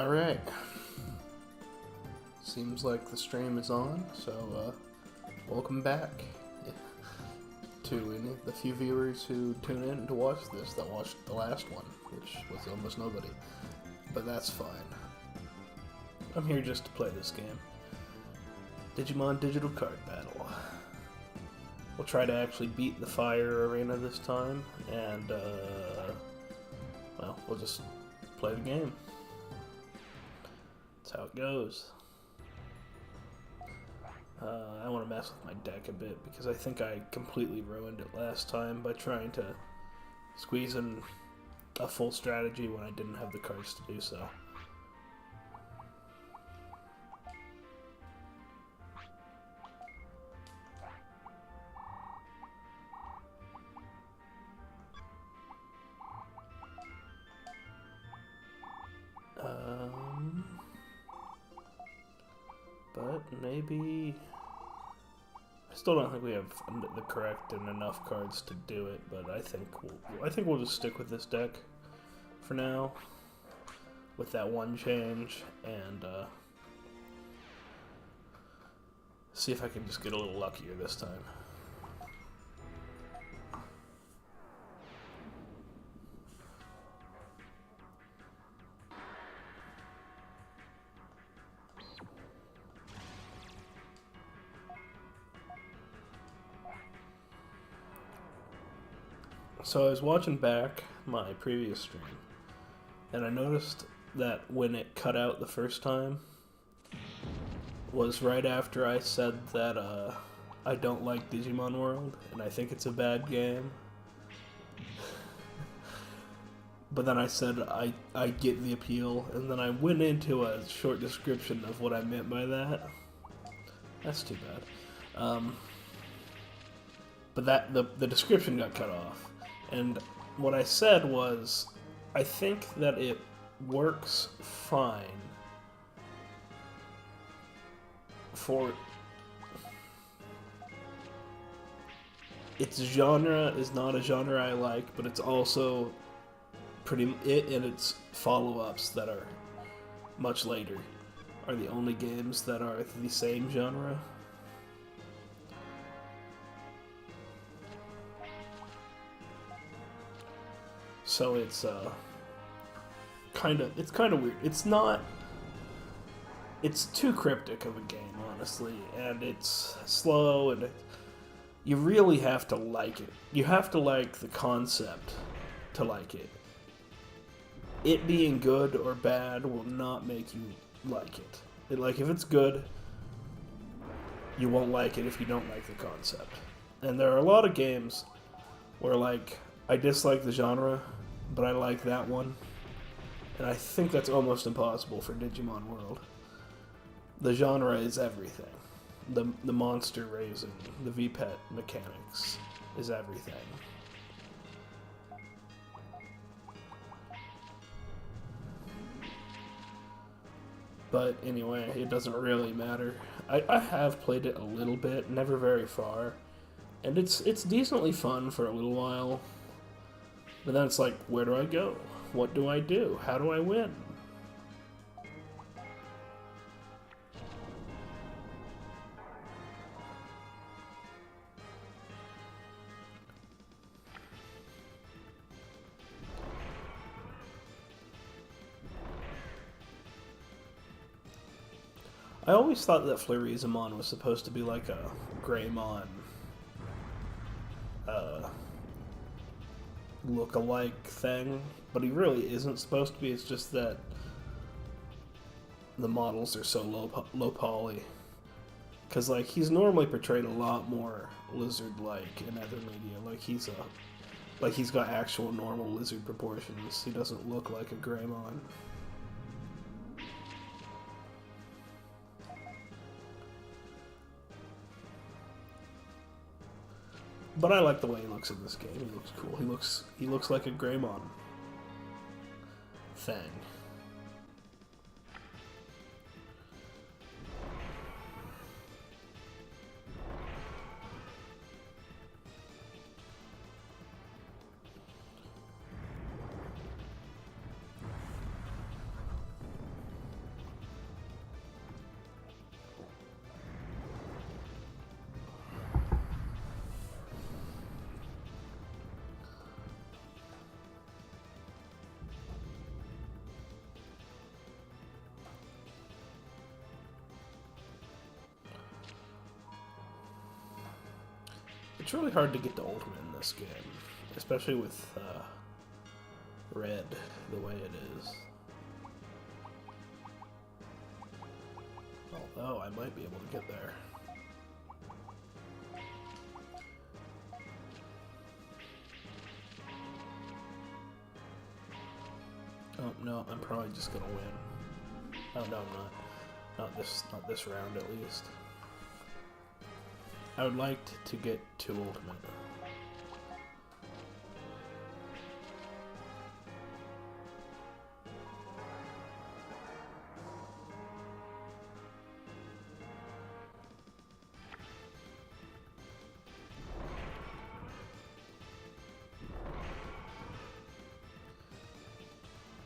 Alright. Seems like the stream is on, so welcome back to the few viewers who tune in to watch this that watched the last one, which was almost nobody. But that's fine. I'm here just to play this game. Digimon Digital Card Battle. We'll try to actually beat the fire arena this time, and well, we'll just play the game. That's how it goes. I want to mess with my deck a bit because I think I completely ruined it last time by trying to squeeze in a full strategy when I didn't have the cards to do so. But maybe... I still don't think we have the correct and enough cards to do it, but I think we'll just stick with this deck for now, with that one change, and see if I can just get a little luckier this time. So I was watching back my previous stream, and I noticed that when it cut out the first time was right after I said that I don't like Digimon World, and I think it's a bad game. But then I said I get the appeal, and then I went into a short description of what I meant by that. That's too bad. But the description got cut off. And what I said was, I think that it works fine for... Its genre is not a genre I like, but it's also it and its follow-ups that are much later are the only games that are the same genre. So it's kind of weird. It's too cryptic of a game, honestly, and it's slow, and you really have to like it. You have to like the concept to like it. It being good or bad will not make you like it. Like, if it's good, you won't like it if you don't like the concept. And there are a lot of games where, like, I dislike the genre, but I like that one. And I think that's almost impossible for Digimon World. The genre is everything. The monster raising, the VPET mechanics is everything. But anyway, it doesn't really matter. I have played it a little bit, never very far. And it's decently fun for a little while. But then it's like, where do I go? What do I do? How do I win? I always thought that Fleurizamon was supposed to be like a Greymon look-alike thing, but he really isn't supposed to be. It's just that the models are so low poly. Because, like, he's normally portrayed a lot more lizard-like in other media. Like he's got actual normal lizard proportions. He doesn't look like a Greymon. But I like the way he looks in this game. He looks cool. He looks like a Greymon thing. It's really hard to get to Ultimate in this game, especially with Red the way it is. Although I might be able to get there. Oh no, I'm probably just gonna win. Oh no, I'm not. Not this round at least. I would like to get to Ultimate.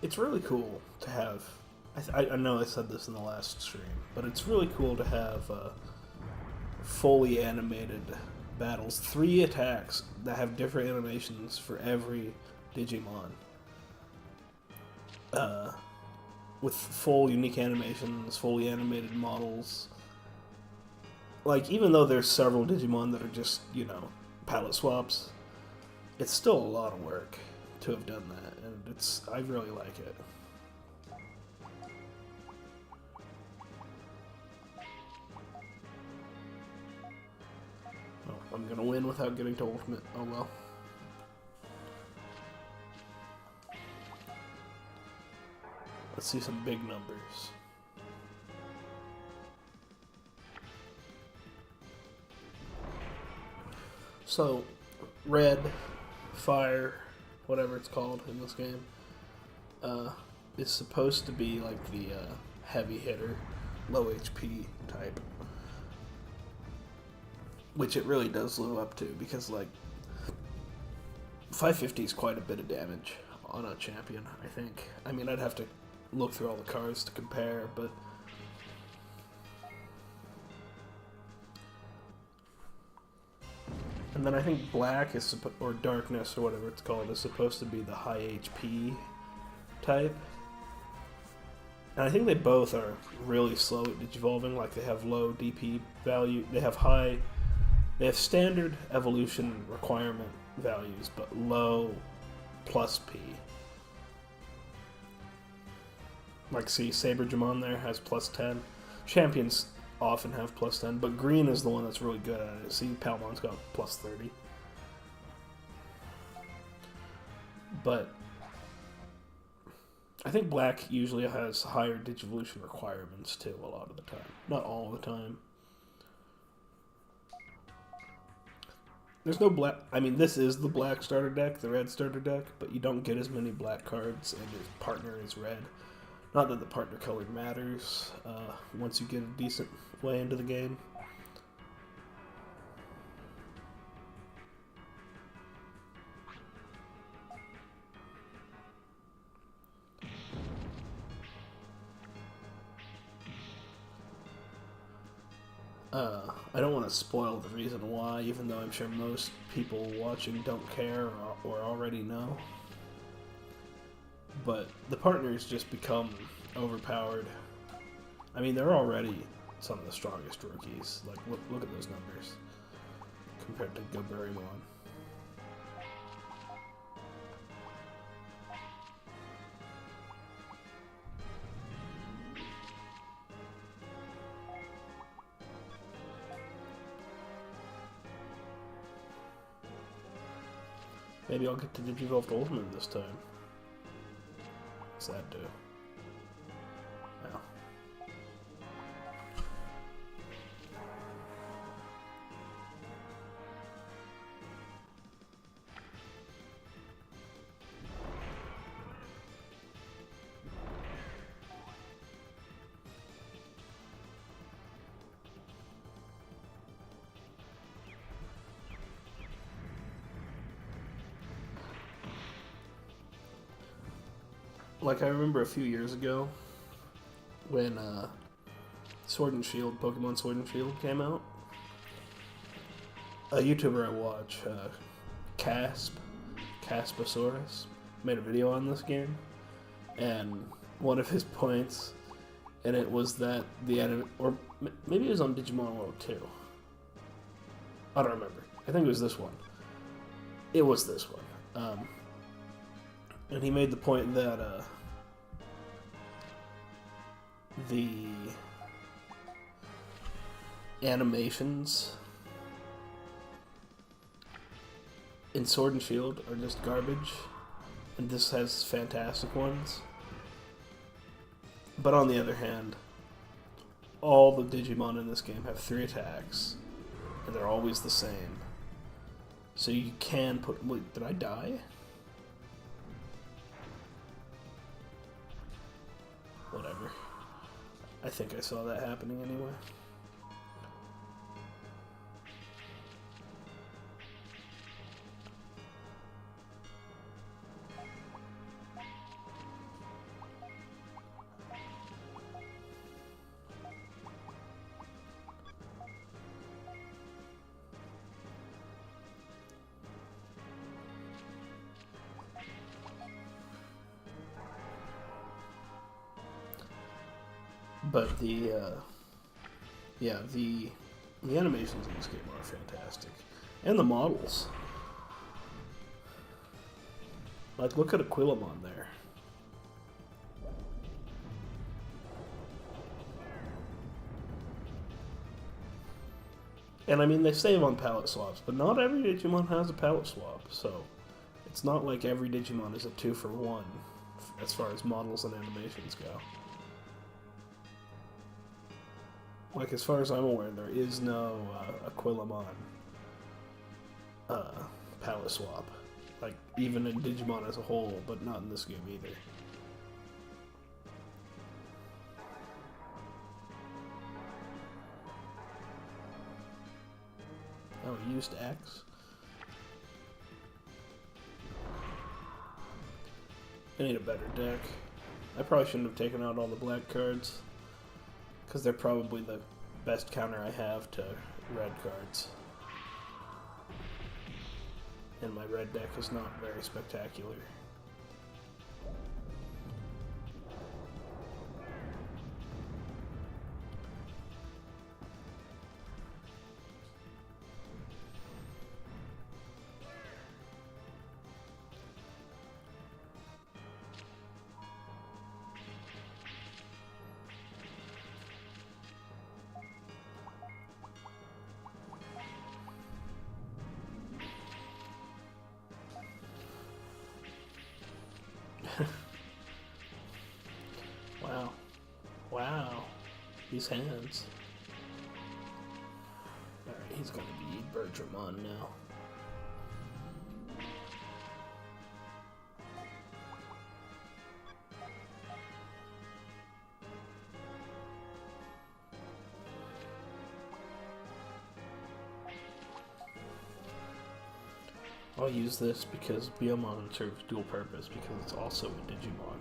It's really cool to have. I know I said this in the last stream, but it's really cool to have fully animated battles. 3 attacks that have different animations for every Digimon. With full unique animations, fully animated models. Like, even though there's several Digimon that are just, you know, palette swaps, it's still a lot of work to have done that, and I really like it. Oh, I'm gonna win without getting to Ultimate. Oh well. Let's see some big numbers. So, Red, Fire, whatever it's called in this game, is supposed to be like the heavy hitter, low HP type. Which it really does live up to, because like 550 is quite a bit of damage on a champion, I think. I mean, I'd have to look through all the cards to compare, but and then I think Black is or Darkness or whatever it's called is supposed to be the high HP type. And I think they both are really slow at digivolving. Like, they have low DP value, they have standard evolution requirement values, but low plus P. Like, see, Saberjamon there has plus 10. Champions often have plus 10, but green is the one that's really good at it. See, Palmon's got plus 30. But I think Black usually has higher Digivolution requirements too, a lot of the time. Not all the time. There's no black. I mean, this is the black starter deck, the red starter deck, but you don't get as many black cards, and your partner is red. Not that the partner color matters once you get a decent way into the game. I don't want to spoil the reason why, even though I'm sure most people watching don't care or already know. But the partners just become overpowered. I mean, they're already some of the strongest rookies. Like, look at those numbers compared to Goburimon. Maybe I'll get to Digivolve to Ultimate this time. What's that do? Oh. Like, I remember a few years ago when Sword and Shield, Pokemon Sword and Shield came out. A YouTuber I watch, Caspasaurus, made a video on this game, and one of his points, and it was that the anime, or maybe it was on Digimon World 2. I don't remember. I think it was this one. It was this one. And he made the point that the animations in Sword and Shield are just garbage, and this has fantastic ones. But on the other hand, all the Digimon in this game have 3 attacks, and they're always the same. So you can put... Wait, did I die? Whatever. I think I saw that happening anyway. But the animations in this game are fantastic, and the models. Like, look at Aquilamon there. And I mean, they save on palette swaps, but not every Digimon has a palette swap, so it's not like every Digimon is a 2-for-1 as far as models and animations go. Like, as far as I'm aware, there is no Aquilamon palette swap. Like, even in Digimon as a whole, but not in this game either. Oh, used X? I need a better deck. I probably shouldn't have taken out all the black cards, because they're probably the best counter I have to red cards. And my red deck is not very spectacular. Wow. Wow. These hands. Alright, he's gonna be Bertramon now. I'll use this because Biyomon serves dual purpose because it's also a Digimon.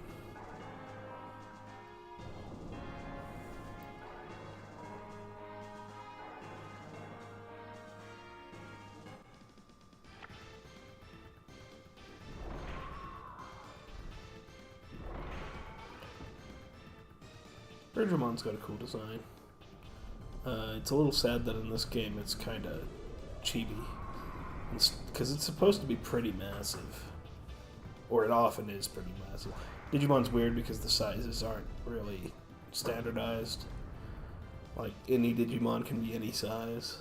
Bertramon's got a cool design. It's a little sad that in this game it's kind of chibi. Because it's supposed to be pretty massive. Or it often is pretty massive. Digimon's weird because the sizes aren't really standardized. Like, any Digimon can be any size.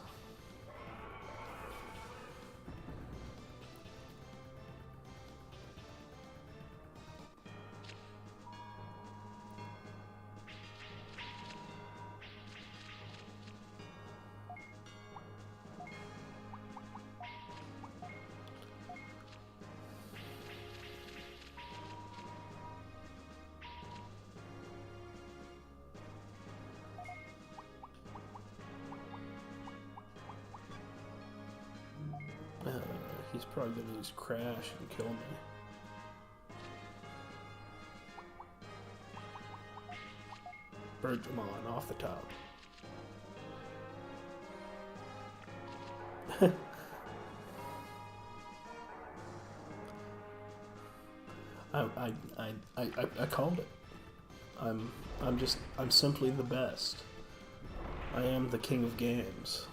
He's probably going to use Crash and kill me. Bertramon off the top. I called it. I'm simply the best. I am the king of games.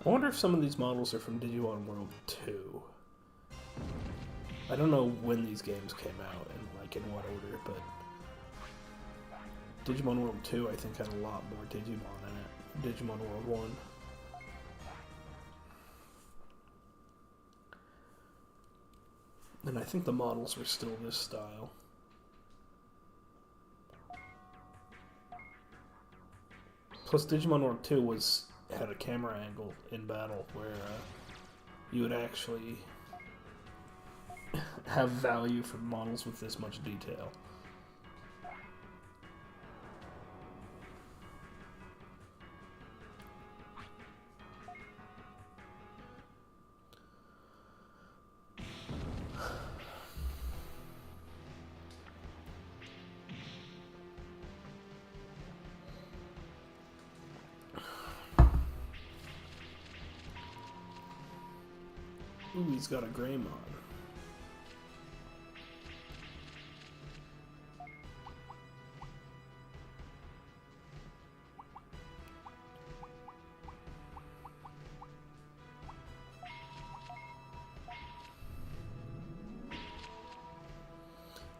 I wonder if some of these models are from Digimon World 2. I don't know when these games came out and like in what order, but Digimon World 2 I think had a lot more Digimon in it. Digimon World 1. And I think the models were still this style. Plus Digimon World 2 had a camera angle in battle where you would actually have value for models with this much detail. Ooh, he's got a Greymon.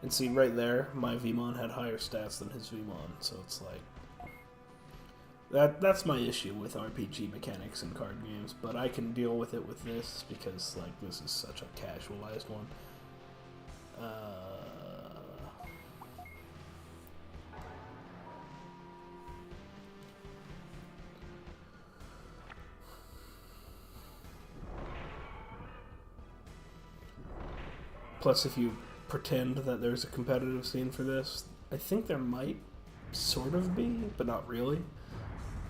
And see, right there, my Vmon had higher stats than his Vmon, so it's like... That's my issue with RPG mechanics in card games, but I can deal with it with this, because, like, this is such a casualized one. Plus, if you pretend that there's a competitive scene for this, I think there might sort of be, but not really.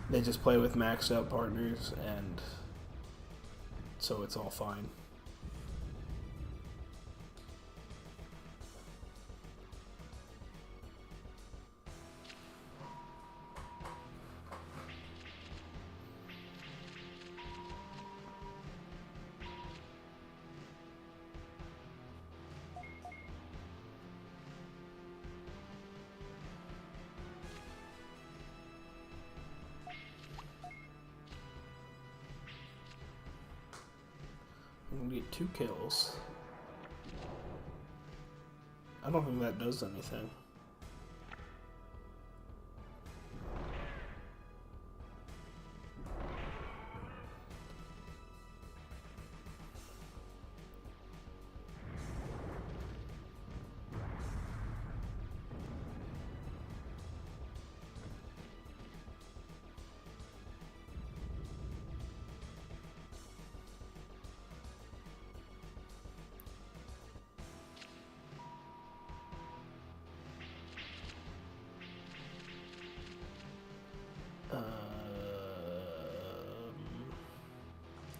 They just play with maxed out partners, and so it's all fine. I'm gonna get 2 kills. I don't think that does anything.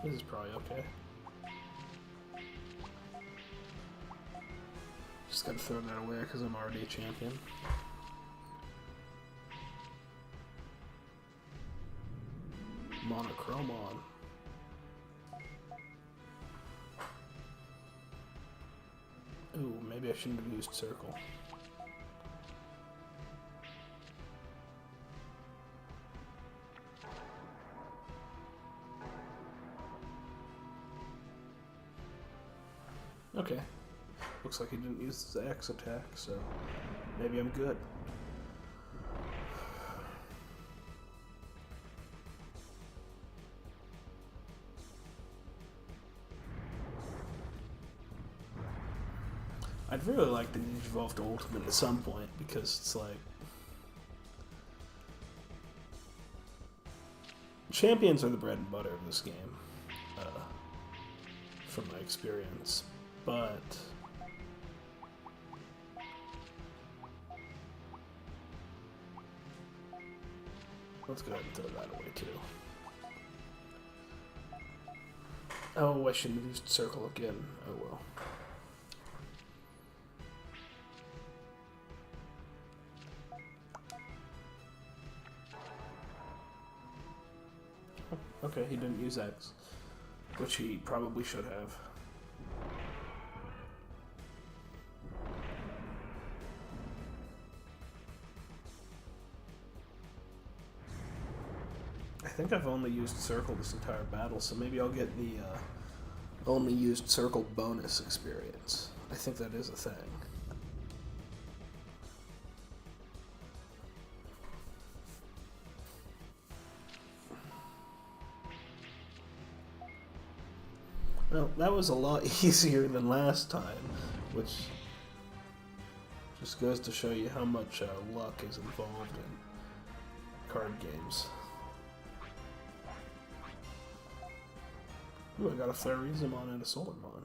This is probably okay. Just gotta throw that away because I'm already a champion. Monochromon. Ooh, maybe I shouldn't have used Circle. Okay. Looks like he didn't use his X attack, so maybe I'm good. I'd really like to evolve to Ultimate at some point, because it's like... Champions are the bread and butter of this game, from my experience, but... Let's go ahead and throw that away, too. Oh, I shouldn't have used Circle again. Oh well. Okay, he didn't use X, which he probably should have. I think I've only used Circle this entire battle, so maybe I'll get the only used Circle bonus experience. I think that is a thing. Well, that was a lot easier than last time, which just goes to show you how much luck is involved in card games. Ooh, I got a Therizamon and a Solarmon.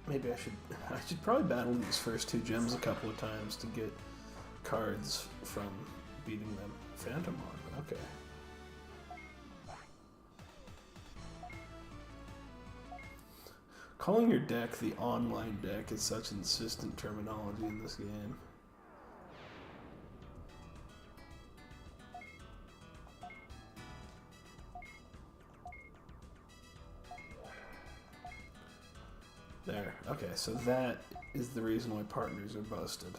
Maybe I should probably battle these first two gems a couple of times to get cards from beating them. Phantomon, okay. Calling your deck the online deck is such insistent terminology in this game. There. Okay, so that is the reason why partners are busted.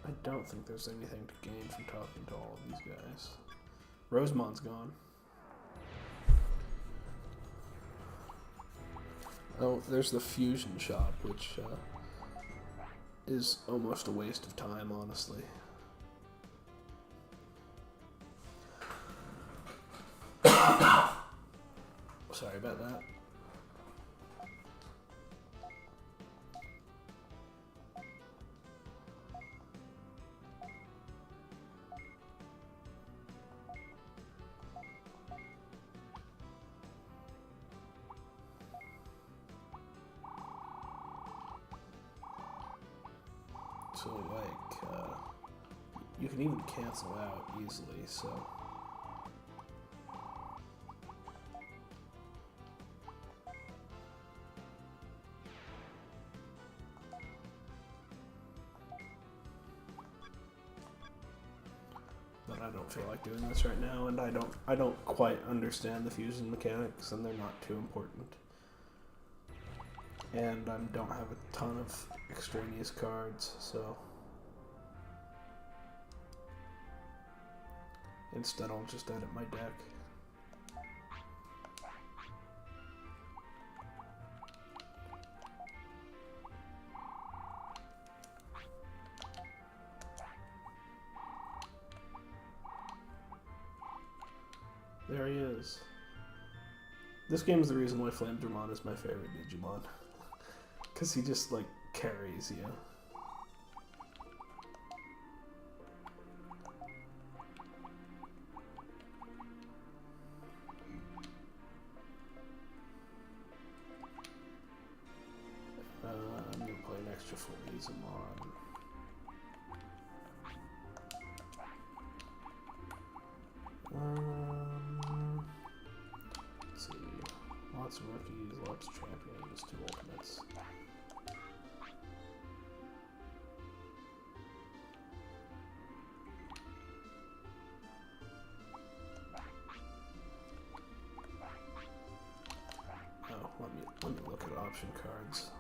I don't think there's anything to gain from talking to all of these guys. Rosemon's gone. Oh, there's the fusion shop, which is almost a waste of time, honestly. Sorry about that. So, like, you can even cancel out easily, so... But I don't feel like doing this right now, and I don't quite understand the fusion mechanics, and they're not too important. And I don't have a ton of extraneous cards, so instead I'll just edit my deck. There he is. This game is the reason why Flamedramon is my favorite Digimon. Because he just, like, carries you. I'm going to play an extra Therizamon. Let's see. Lots of rookies, lots of champions, 2 ultimates. Oh, let me look at option cards.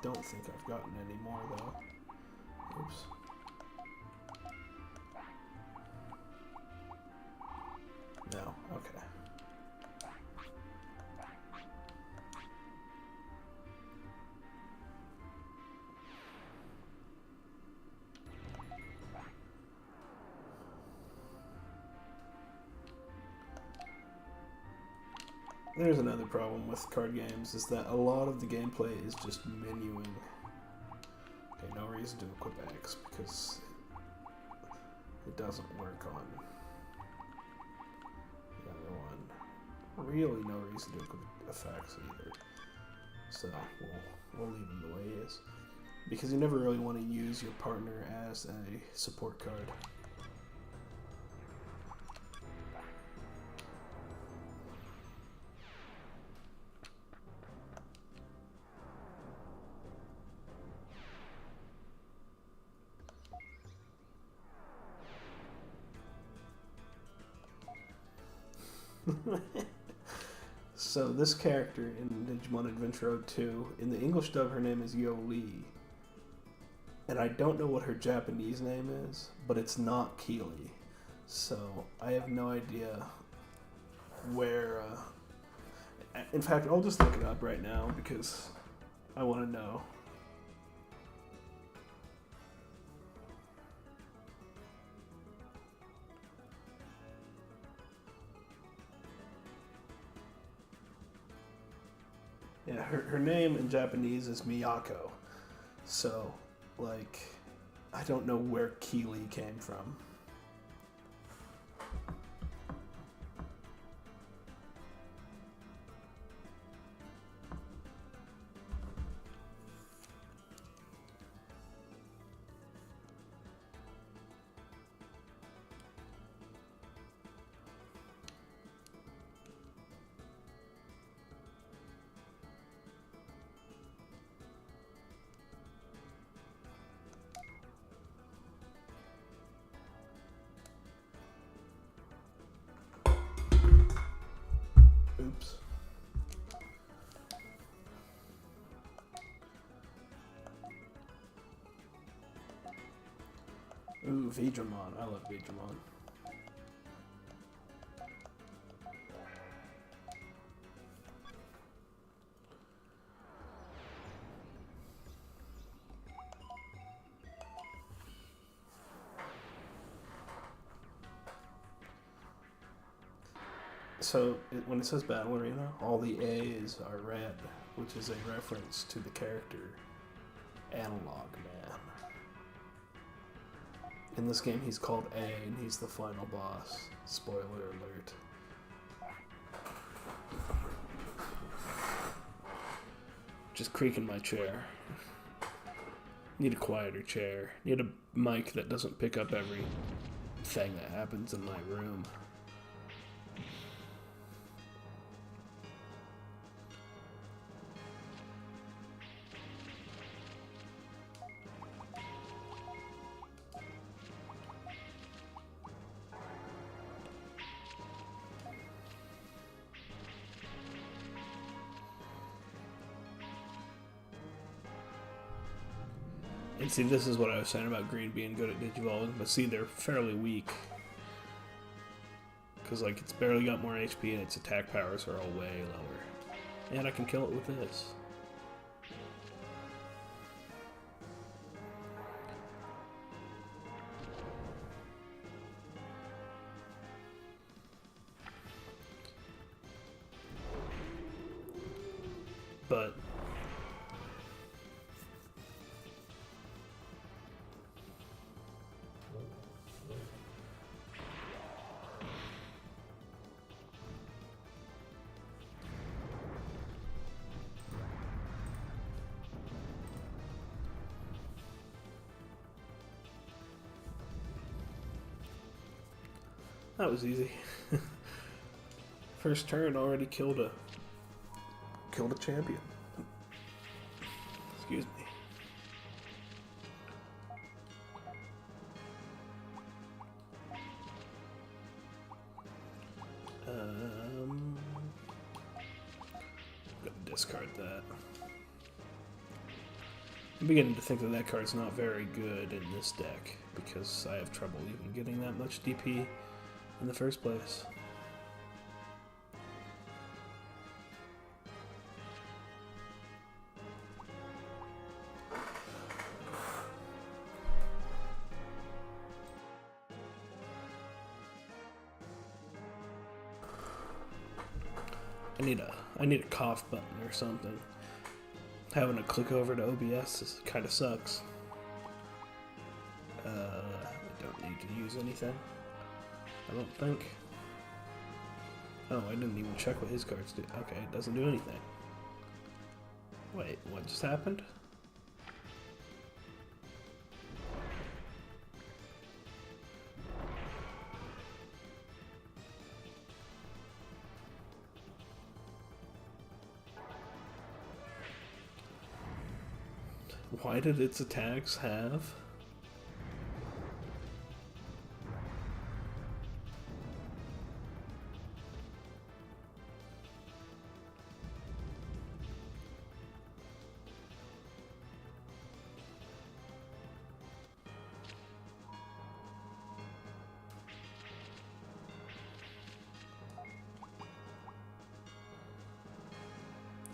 Don't think I've gotten any more though. Oops. No, okay. There's another problem with card games, is that a lot of the gameplay is just menuing. Okay, no reason to equip X, because it doesn't work on the other one. Really no reason to equip effects either. So, we'll leave him the way he is. Because you never really want to use your partner as a support card. So this character in Digimon Adventure 02, in the English dub, her name is Yo Lee. And I don't know what her Japanese name is, but it's not Keely. So I have no idea where... in fact, I'll just look it up right now because I want to know. Yeah, her name in Japanese is Miyako. So, like, I don't know where Keely came from. Oops. Ooh, Digimon. I love Digimon. So, when it says Battle Arena, all the A's are red, which is a reference to the character Analog Man. In this game, he's called A, and he's the final boss. Spoiler alert. Just creaking my chair. Need a quieter chair. Need a mic that doesn't pick up every thing that happens in my room. And see, this is what I was saying about Green being good at Digivolving, but see, they're fairly weak. Because, like, it's barely got more HP and its attack powers are all way lower. And I can kill it with this. But... that was easy. First turn already killed a champion. Excuse me. I'm gonna discard that. I'm beginning to think that that card's not very good in this deck because I have trouble even getting that much DP in the first place. I need a cough button or something. Having to click over to OBS kind of sucks. I don't need to use anything. I don't think. Oh, I didn't even check what his cards do. Okay, it doesn't do anything. Wait, what just happened? Why did its attacks have...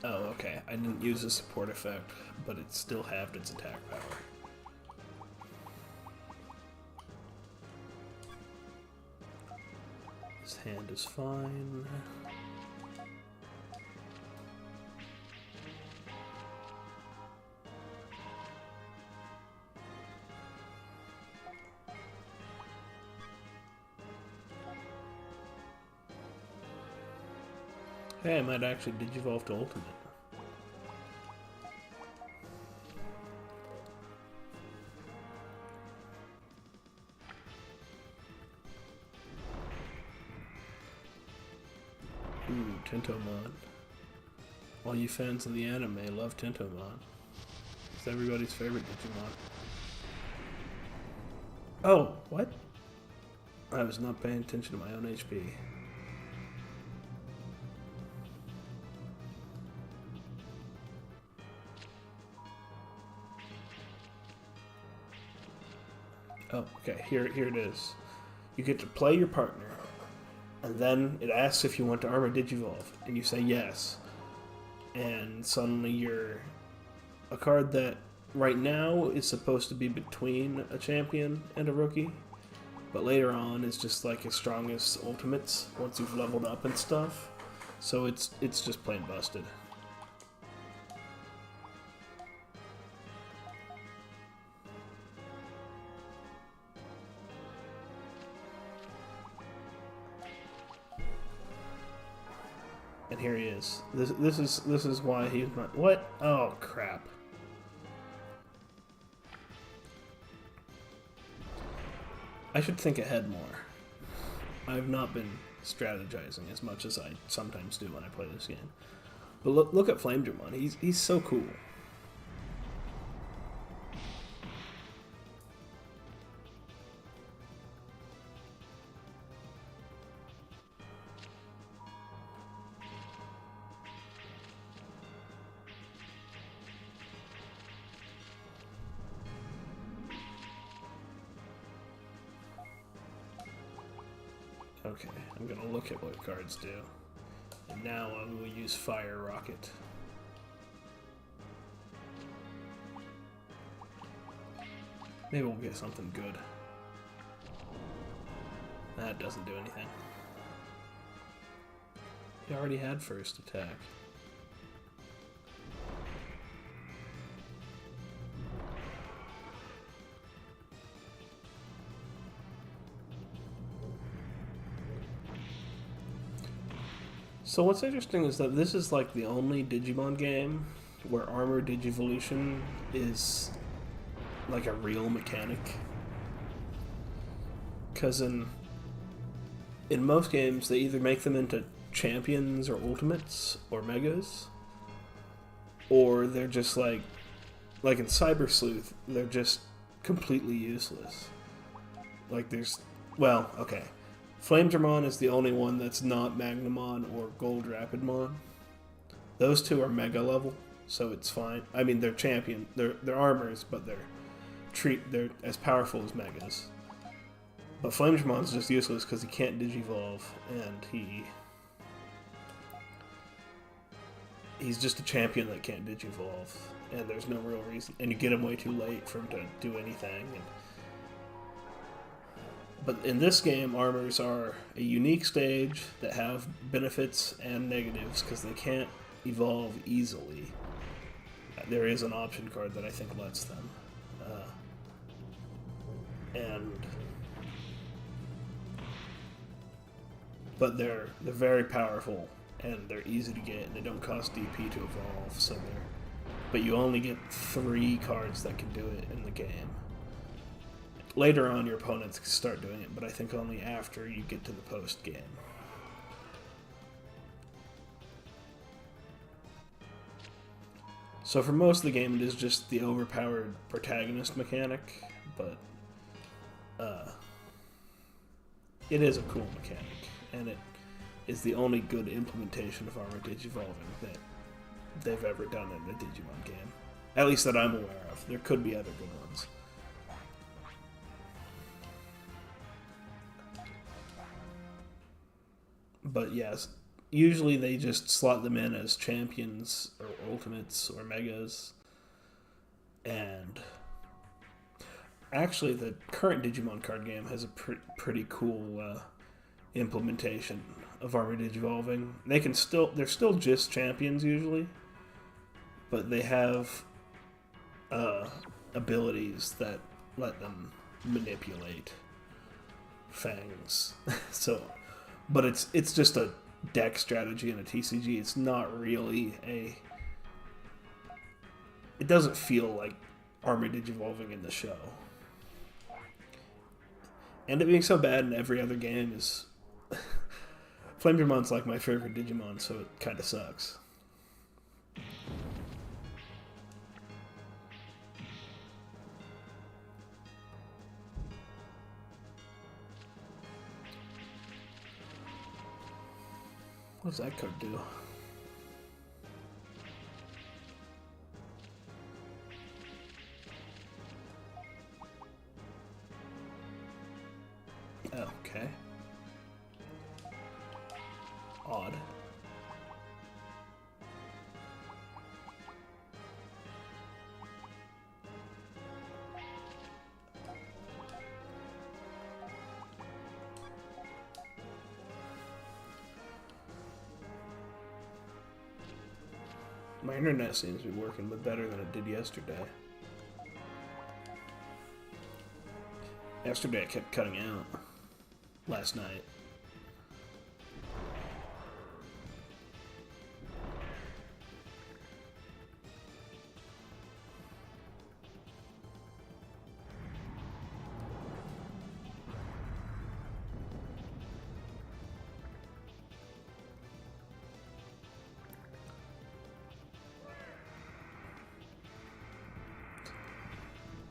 Oh, okay. I didn't use a support effect, but it still halved its attack power. His hand is fine. Hey, I might actually digivolve to Ultimate. Ooh, Tentomon. All you fans of the anime love Tentomon. It's everybody's favorite Digimon. Oh, what? I was not paying attention to my own HP. Oh, okay, here it is. You get to play your partner, and then it asks if you want to Armor Digivolve, and you say yes. And suddenly you're a card that right now is supposed to be between a champion and a rookie, but later on is just like as strong as ultimates once you've leveled up and stuff. So it's just plain busted. And here he is. This is why he's not. What? Oh crap! I should think ahead more. I've not been strategizing as much as I sometimes do when I play this game. But look at Digimon. He's so cool. Okay, I'm gonna look at what cards do. And now I will use Fire Rocket. Maybe we'll get something good. That doesn't do anything. He already had first attack. So what's interesting is that this is like the only Digimon game where Armor Digivolution is like a real mechanic. Because in most games they either make them into champions or ultimates or megas, or they're just like in Cyber Sleuth, they're just completely useless. Like there's, well, okay. Flamedramon is the only one that's not Magnamon or Gold Rapidmon. Those two are Mega level, so it's fine. I mean, they're champion, they're armors, but they're as powerful as Megas. But Flamedramon's just useless because he can't Digivolve, and he's just a champion that can't Digivolve, and there's no real reason. And you get him way too late for him to do anything. But in this game, armors are a unique stage that have benefits and negatives because they can't evolve easily. There is an option card that I think lets them. But they're very powerful and they're easy to get and they don't cost DP to evolve. But you only get 3 cards that can do it in the game. Later on, your opponents can start doing it, but I think only after you get to the post-game. So for most of the game, it is just the overpowered protagonist mechanic, but it is a cool mechanic, and it is the only good implementation of Armor Digivolving that they've ever done in a Digimon game. At least that I'm aware of. There could be other good ones. But yes, usually they just slot them in as champions or ultimates or megas. And actually, the current Digimon card game has a pretty cool implementation of armor digivolving. They're still just champions usually, but they have abilities that let them manipulate fangs. So, but it's just a deck strategy in a TCG. It's not really a. It doesn't feel like armor digivolving in the show. And it being so bad in every other game is. Flamedramon's like my favorite Digimon, so it kind of sucks. What does that card do? Okay. Odd. My internet seems to be working, but better than it did yesterday. Yesterday it kept cutting out. Last night.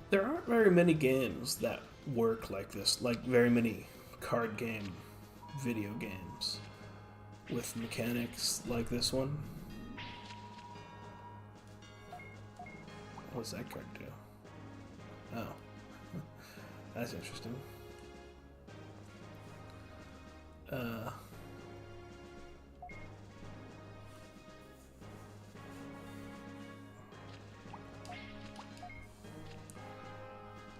There aren't very many games that work like this, like very many card game video games with mechanics like this one. What does that card do? Oh. That's interesting.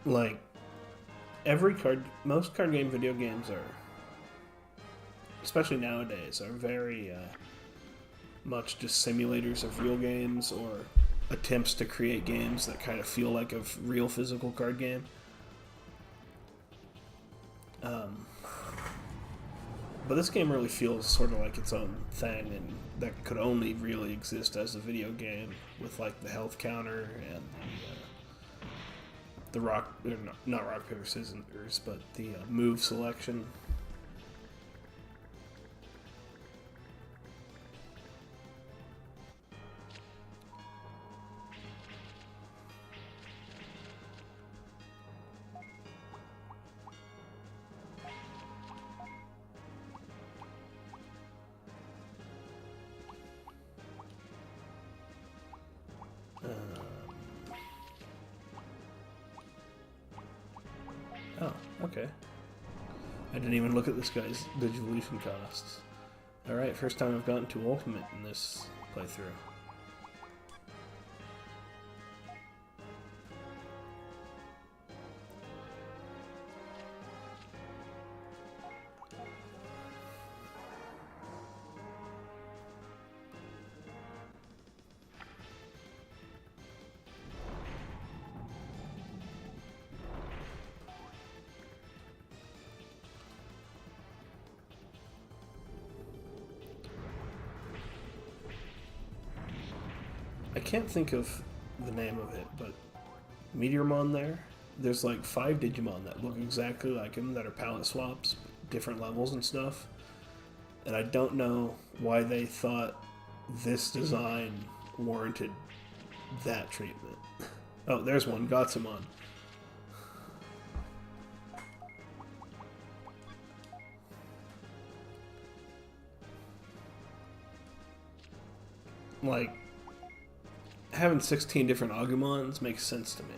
Like, most card game video games are, especially nowadays, are very much just simulators of real games or attempts to create games that kind of feel like a real physical card game. But this game really feels sort of like its own thing, and that could only really exist as a video game with like the health counter and the rock, or not rock paper scissors, but the move selection. Oh, okay. I didn't even look at this guy's Digivolution costs. Alright, first time I've gotten to Ultimate in this playthrough. I can't think of the name of it, but Meteormon there's like 5 Digimon that look exactly like him that are palette swaps, different levels and stuff. And I don't know why they thought this design warranted that treatment. Oh, there's one, Gotsumon. Like, having 16 different Agumons makes sense to me.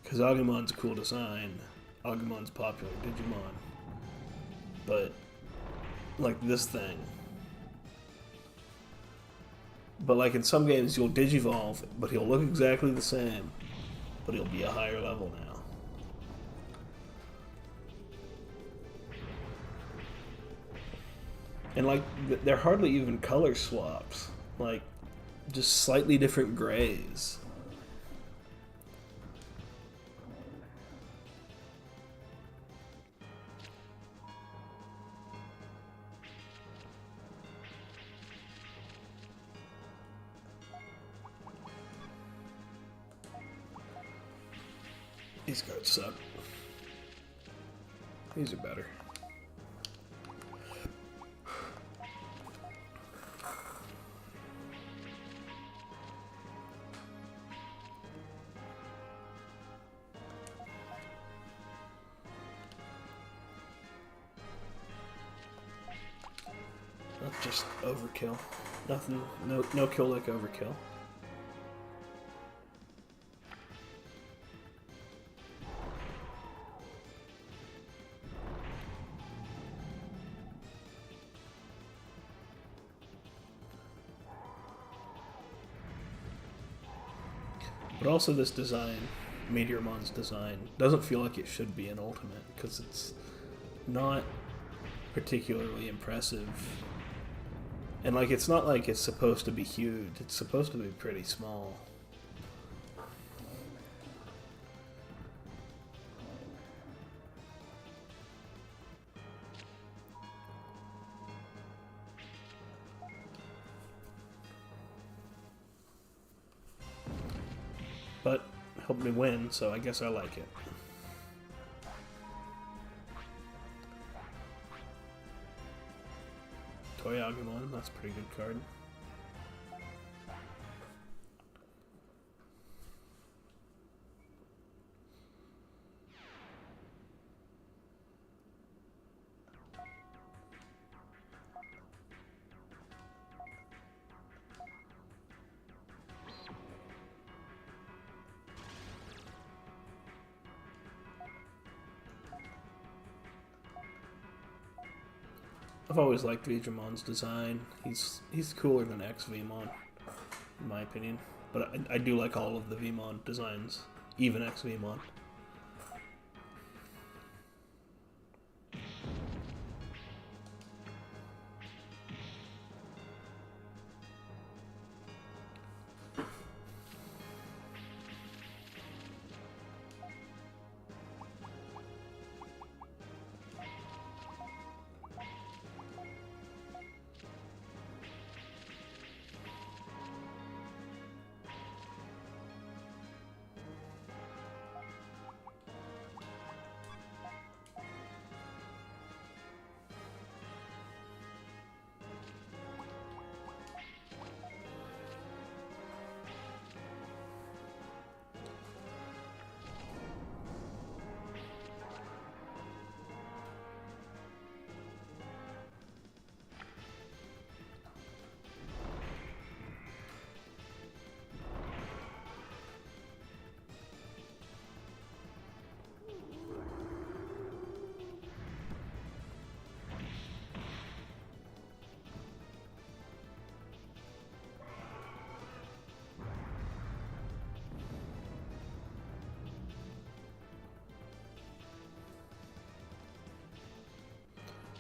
Because Agumon's a cool design. Agumon's popular Digimon. But, like, this thing But like in some games, you'll digivolve, but he'll look exactly the same, but he'll be a higher level now. And like, they're hardly even color swaps. Like, just slightly different grays. These cards suck. These are better. That's just overkill. Nothing, no kill like overkill. But also this design, Meteormon's design, doesn't feel like it should be an ultimate, because it's not particularly impressive. And like, it's not like it's supposed to be huge, it's supposed to be pretty small. But helped me win, so I guess I like it. Toyagumon, that's a pretty good card. I've always liked Digimon's design. He's cooler than X-Vmon, in my opinion. But I do like all of the Vmon designs, even X-Vmon.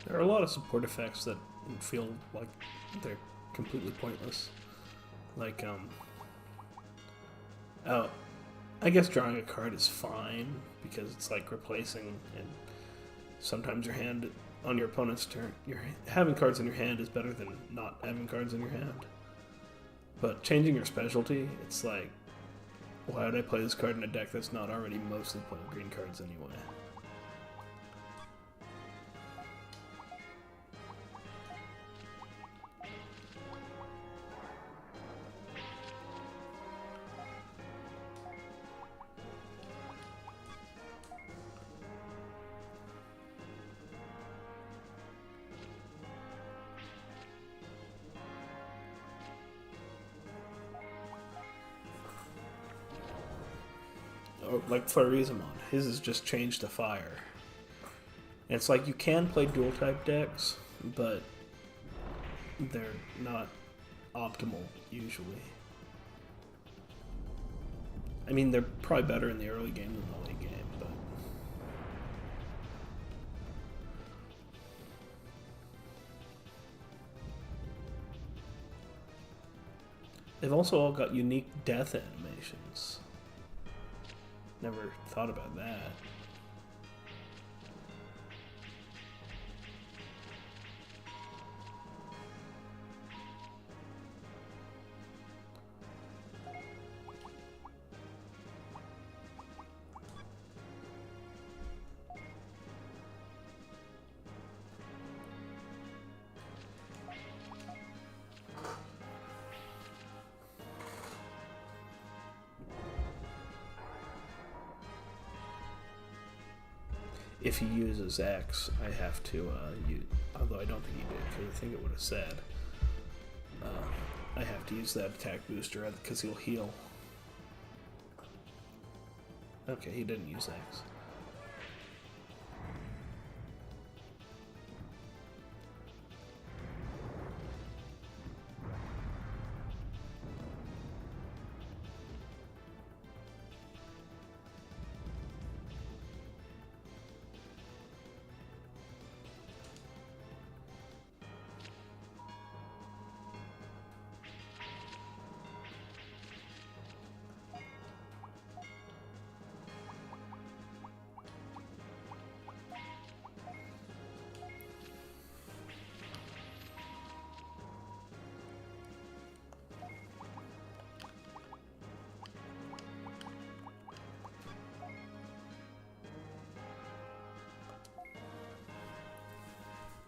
There are a lot of support effects that feel like they're completely pointless. Like, oh, I guess drawing a card is fine, because it's like replacing, and sometimes your hand on your opponent's turn, having cards in your hand is better than not having cards in your hand. But changing your specialty, it's like, why would I play this card in a deck that's not already mostly playing green cards anyway? Like Florizamon, his is just changed to fire. And it's like you can play dual type decks, but they're not optimal, usually. I mean, they're probably better in the early game than the late game, but... They've also all got unique death animations. Never thought about that. If he uses X, I have to use, although I don't think he did, because I think it would have said, I have to use that attack booster because he'll heal. Okay, he didn't use X.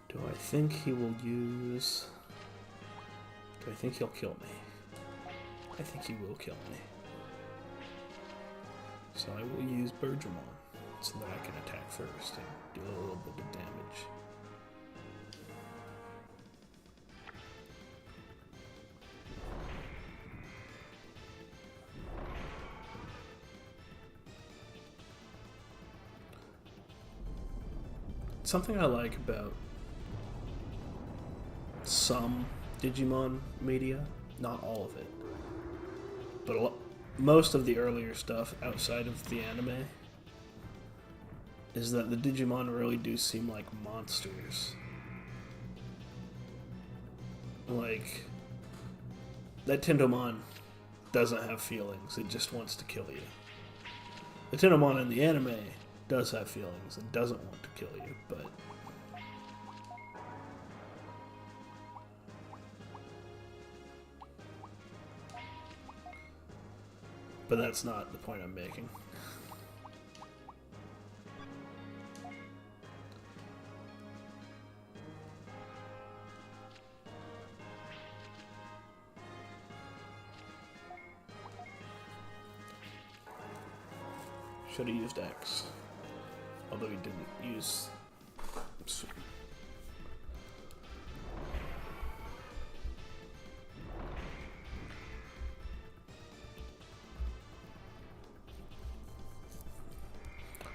Do I think he will use... Do I think he'll kill me? I think he will kill me. So I will use Digimon so that I can attack first and do a little bit of damage. Something I like about some Digimon media, not all of it, but most of the earlier stuff outside of the anime, is that the Digimon really do seem like monsters. Like, that Tintomon doesn't have feelings, it just wants to kill you. The Tintomon in the anime does have feelings and doesn't want to kill you, but... But that's not the point I'm making. Should have used X. Although he didn't use...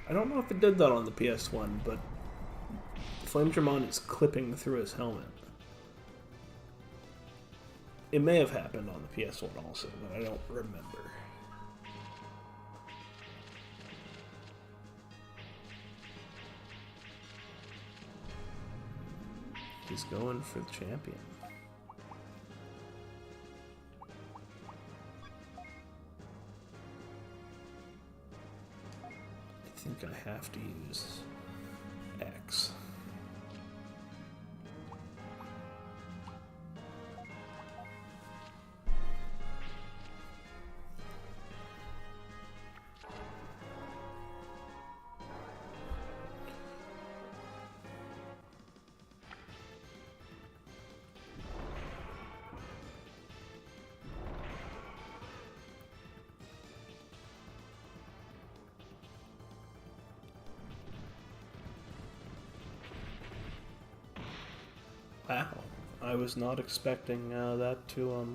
I don't know if it did that on the PS1, but Flamedramon is clipping through his helmet. It may have happened on the PS1 also, but I don't remember. He's going for the champion. I think I have to use X. Wow, I was not expecting that to,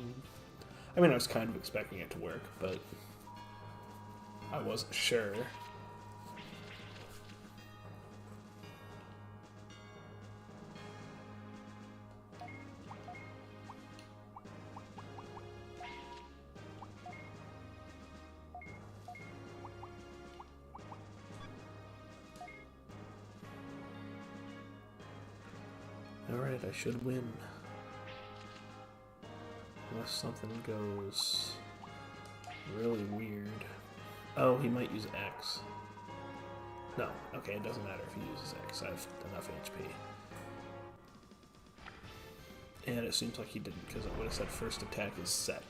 I mean, I was kind of expecting it to work, but I wasn't sure. Alright, I should win. Unless something goes really weird. Oh, he might use X. No, okay, it doesn't matter if he uses X. I have enough HP. And it seems like he didn't, because it would have said first attack is set.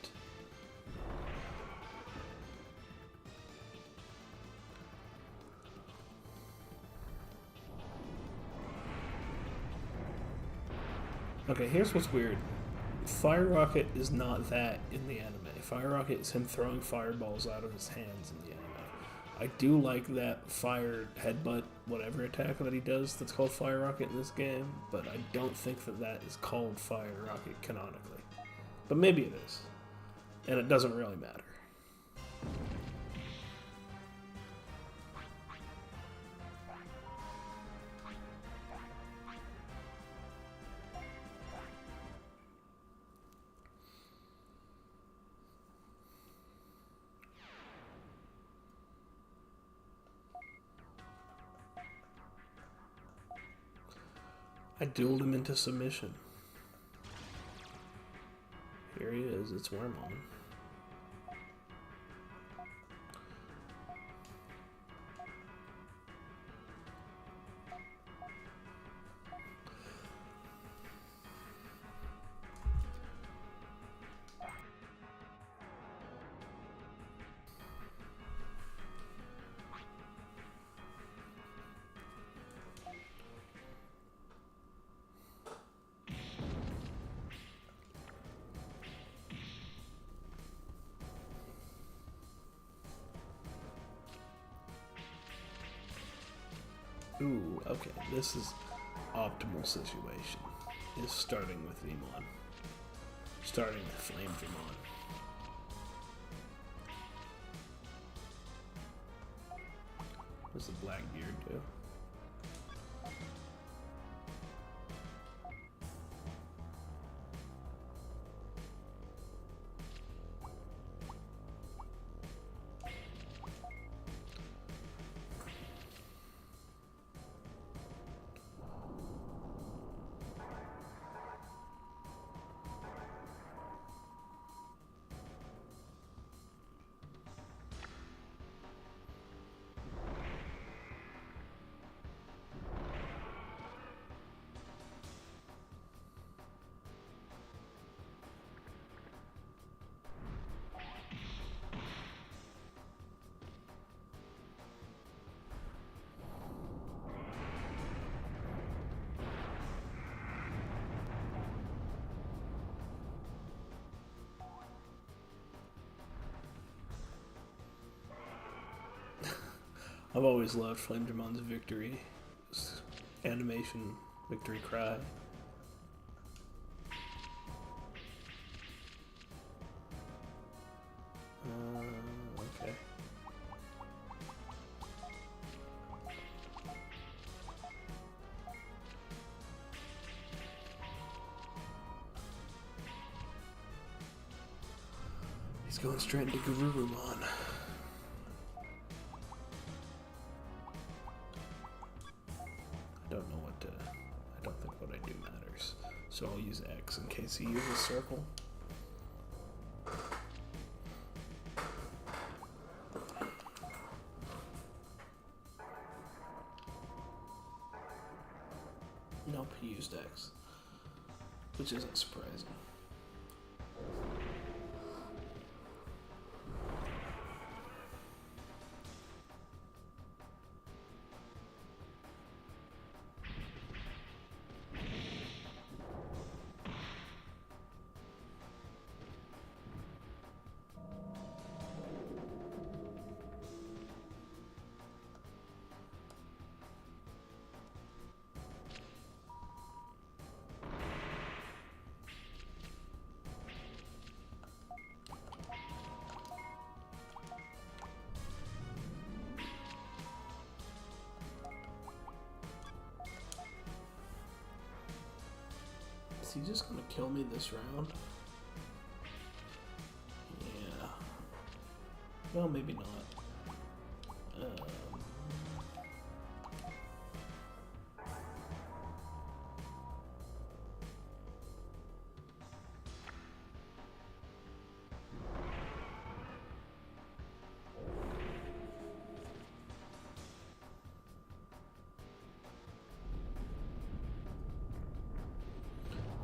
Okay, here's what's weird. Fire Rocket is not that in the anime. Fire Rocket is him throwing fireballs out of his hands in the anime. I do like that fire headbutt, whatever attack that he does that's called Fire Rocket in this game, but I don't think that that is called Fire Rocket canonically. But maybe it is. And it doesn't really matter. I dueled him into submission. Here he is, it's Wormon. Ooh, okay, this is optimal situation. Is starting with Digimon. Starting with Flame Digimon. What's the Blackbeard do? I've always loved Flame Digimon's victory. Animation, victory cry. Okay. He's going straight into Garurumon. I don't think what I do matters. So I'll use X in case he uses circle. Nope, he used X. Which isn't surprising. Is he just gonna kill me this round? Yeah. Well, maybe not.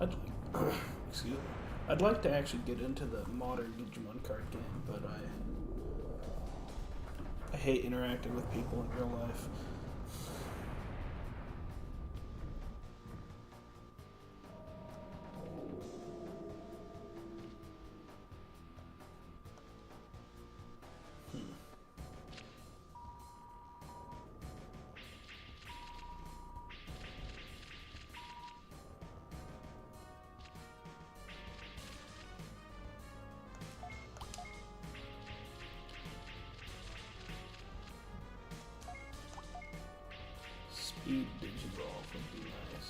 I'd like, excuse me. I'd like to actually get into the modern Digimon card game, but I hate interacting with people in real life. Speed Digivolve would be nice.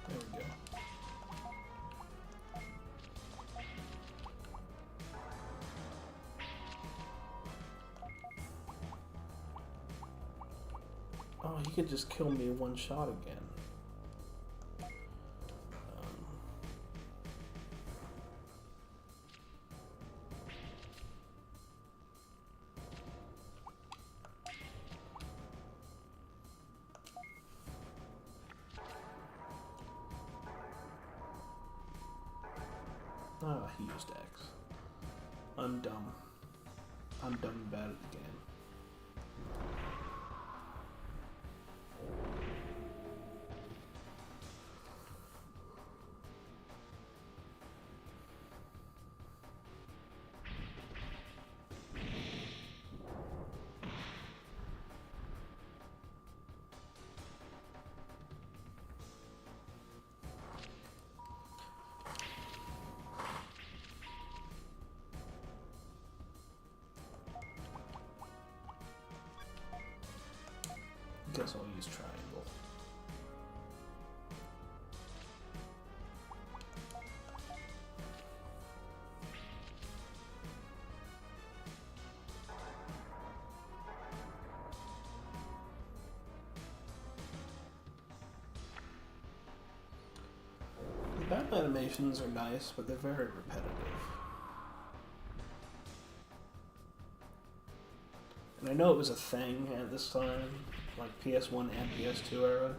There we go. Oh, he could just kill me in one shot again. Ah, he used X. I'm dumb. I'm dumb and bad at the game. Guess I'll use triangle. The battle animations are nice, but they're very repetitive. And I know it was a thing at this time, like PS1 and PS2 era,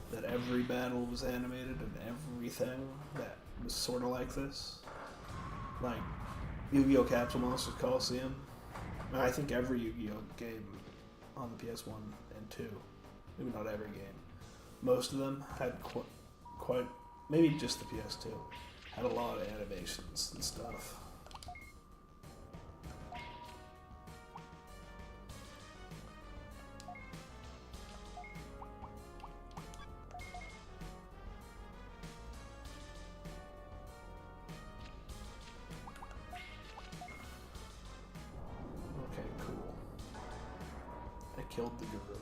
that every battle was animated and everything that was sort of like this. Like Yu-Gi-Oh! Capsule Monsters Coliseum. And I think every Yu-Gi-Oh! Game on the PS1 and 2, maybe not every game, most of them had quite maybe just the PS2, had a lot of animations and stuff. Killed the Gorilla.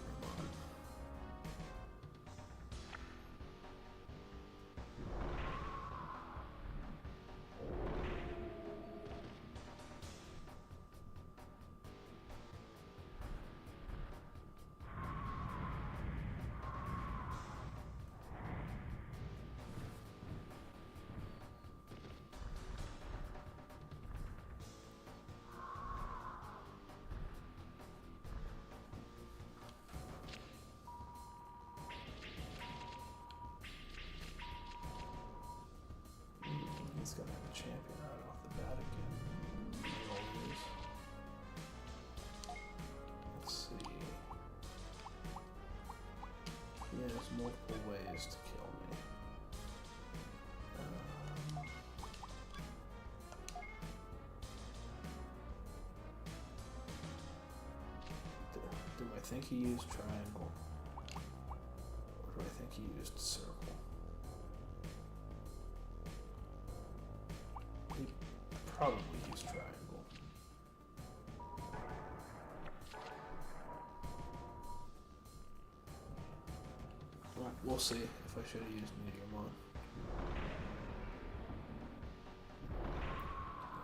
He's gonna have a champion right off the bat again. Always. Let's see. He has multiple ways to kill me. Do I think he used triangle? Or do I think he used circle? Probably use triangle. Well, we'll see if I should have used Meteormon.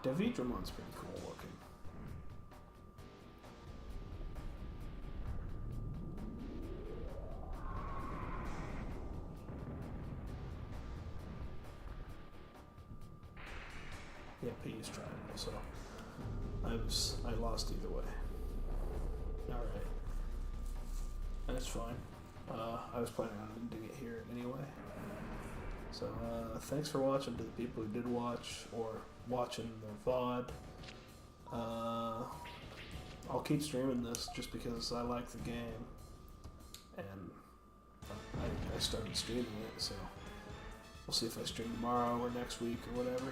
Davidramon's pretty cool looking. Yep, he used triangle, so I lost either way. Alright. That's fine. I was planning on ending it here anyway. So So thanks for watching to the people who did watch or watching the VOD. I'll keep streaming this just because I like the game, and I started streaming it, so we'll see if I stream tomorrow or next week or whatever.